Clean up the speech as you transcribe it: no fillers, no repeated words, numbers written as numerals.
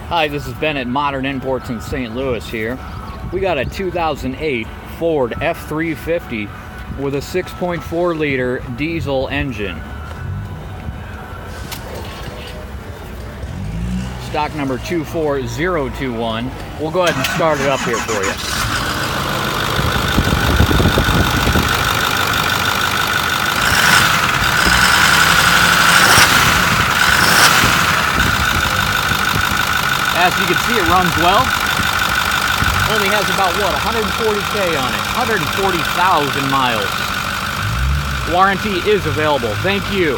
Hi, this is Ben at Modern Imports in St. Louis here. We got a 2008 Ford F350 with a 6.4 liter diesel engine. Stock number 24021. We'll go ahead and start it up here for you. As you can see, it runs well. Only has about, 140K on it. 140,000 miles. Warranty is available. Thank you.